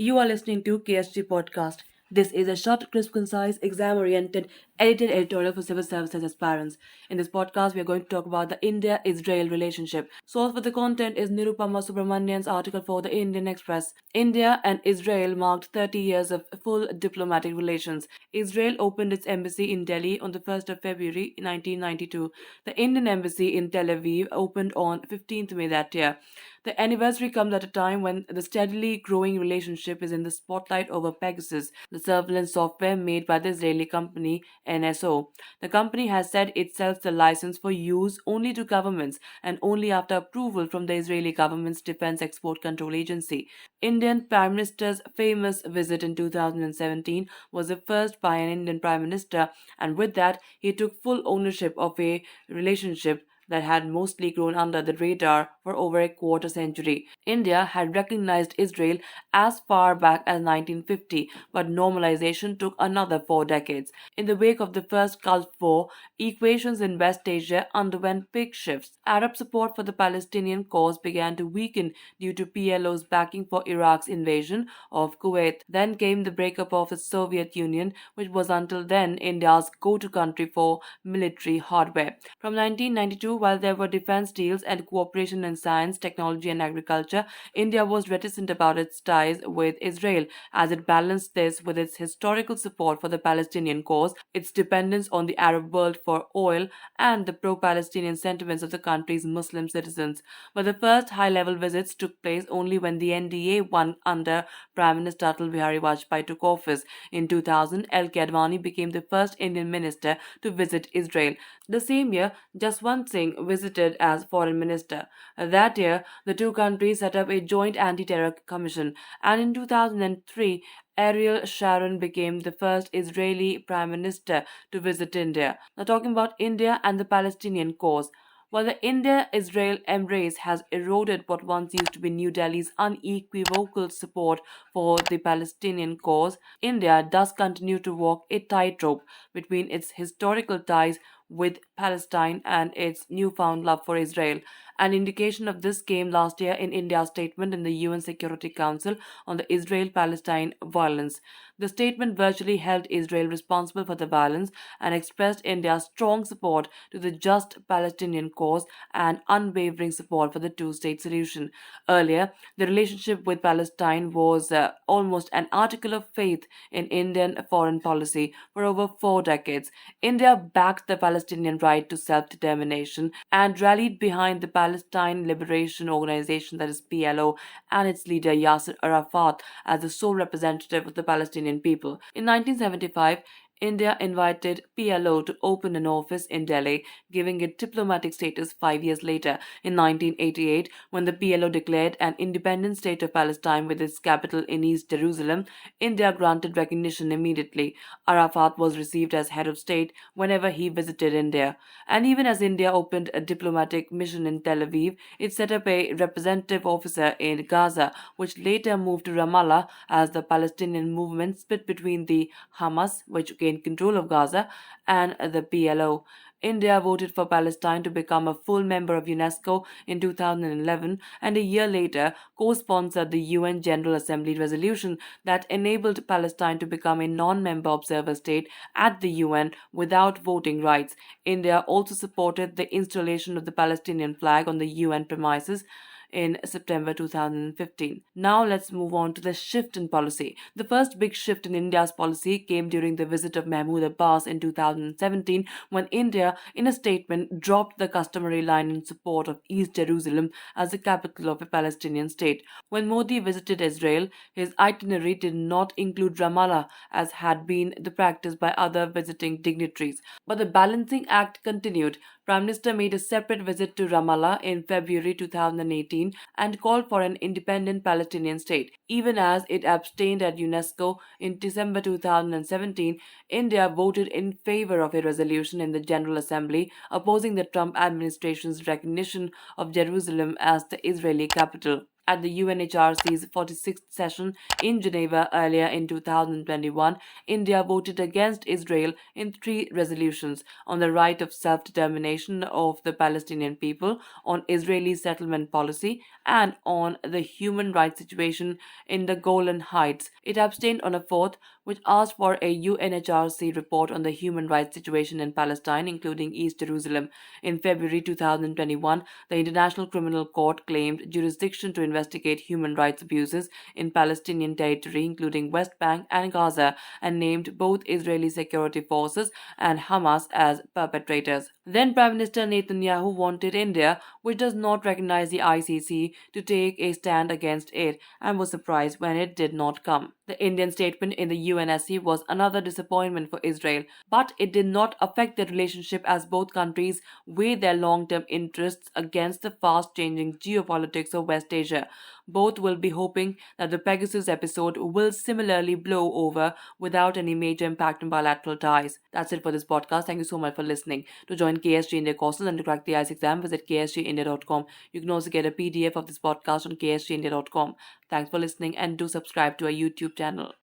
You are listening to KSG Podcast. This is a short, crisp, concise, exam-oriented, edited editorial for civil services aspirants. In this podcast, we are going to talk about the India-Israel relationship. Source for the content is Nirupama Subramanian's article for the Indian Express. India and Israel marked 30 years of full diplomatic relations. Israel opened its embassy in Delhi on the 1st of February 1992. The Indian embassy in Tel Aviv opened on 15th May that year. The anniversary comes at a time when the steadily growing relationship is in the spotlight over Pegasus, the surveillance software made by the Israeli company NSO. The company has said it sells the license for use only to governments and only after approval from the Israeli government's Defense Export Control Agency. Indian Prime Minister's famous visit in 2017 was the first by an Indian Prime Minister, and with that, he took full ownership of a relationship that had mostly grown under the radar for over a quarter century. India had recognized Israel as far back as 1950, but normalization took another 4 decades. In the wake of the first Gulf War, equations in West Asia underwent big shifts. Arab support for the Palestinian cause began to weaken due to PLO's backing for Iraq's invasion of Kuwait. Then came the breakup of the Soviet Union, which was until then India's go-to country for military hardware. From 1992, while there were defense deals and cooperation in science, technology, and agriculture, India was reticent about its ties with Israel, as it balanced this with its historical support for the Palestinian cause, its dependence on the Arab world for oil, and the pro Palestinian sentiments of the country's Muslim citizens. But the first high level visits took place only when the NDA won under Prime Minister Atal Bihari Vajpayee took office. In 2000, L. K. Advani became the first Indian minister to visit Israel. The same year, Jaswant Singh visited as foreign minister. That year, the two countries set up a joint anti-terror commission, and in 2003, Ariel Sharon became the first Israeli prime minister to visit India. Now, talking about India and the Palestinian cause. While the India Israel embrace has eroded what once used to be New Delhi's unequivocal support for the Palestinian cause, India does continue to walk a tightrope between its historical ties with Palestine and its newfound love for Israel. An indication of this came last year in India's statement in the UN Security Council on the Israel Palestine violence. The statement virtually held Israel responsible for the violence and expressed India's strong support to the just Palestinian cause and unwavering support for the two state solution. Earlier, the relationship with Palestine was almost an article of faith in Indian foreign policy for over 4 decades. India backed the Palestinian right to self determination and rallied behind the Palestine Liberation Organization, that is PLO, and its leader Yasser Arafat as the sole representative of the Palestinian people. In 1975, India invited PLO to open an office in Delhi, giving it diplomatic status 5 years later. In 1988, when the PLO declared an independent state of Palestine with its capital in East Jerusalem, India granted recognition immediately. Arafat was received as head of state whenever he visited India. And even as India opened a diplomatic mission in Tel Aviv, it set up a representative officer in Gaza, which later moved to Ramallah as the Palestinian movement split between the Hamas, which gained control of Gaza, and the PLO. India voted for Palestine to become a full member of UNESCO in 2011, and a year later co sponsored the UN General Assembly resolution that enabled Palestine to become a non member observer state at the UN without voting rights. India also supported the installation of the Palestinian flag on the UN premises in September 2015. Now let's move on to the shift in policy. The first big shift in India's policy came during the visit of Mahmoud Abbas in 2017, when India, in a statement, dropped the customary line in support of East Jerusalem as the capital of a Palestinian state. When Modi visited Israel, his itinerary did not include Ramallah, as had been the practice by other visiting dignitaries. But the balancing act continued. Prime Minister made a separate visit to Ramallah in February 2018 and called for an independent Palestinian state. Even as it abstained at UNESCO in December 2017, India voted in favor of a resolution in the General Assembly opposing the Trump administration's recognition of Jerusalem as the Israeli capital. at the UNHRC's 46th session in Geneva earlier in 2021, India voted against Israel in 3 resolutions: on the right of self-determination of the Palestinian people, on Israeli settlement policy, and on the human rights situation in the Golan Heights. It abstained on a fourth, which asked for a UNHRC report on the human rights situation in Palestine, including East Jerusalem. In February 2021, the International Criminal Court claimed jurisdiction to investigate human rights abuses in Palestinian territory, including West Bank and Gaza, and named both Israeli security forces and Hamas as perpetrators. Then Prime Minister Netanyahu wanted India, which does not recognize the ICC, to take a stand against it, and was surprised when it did not come. The Indian statement in the UNSC was another disappointment for Israel, but it did not affect their relationship as both countries weigh their long-term interests against the fast-changing geopolitics of West Asia. Both will be hoping that the Pegasus episode will similarly blow over without any major impact on bilateral ties. That's it for this podcast. Thank you so much for listening. To join KSG India courses and to crack the IELTS exam, visit ksgindia.com. You can also get a PDF of this podcast on ksgindia.com. Thanks for listening and do subscribe to our YouTube channel.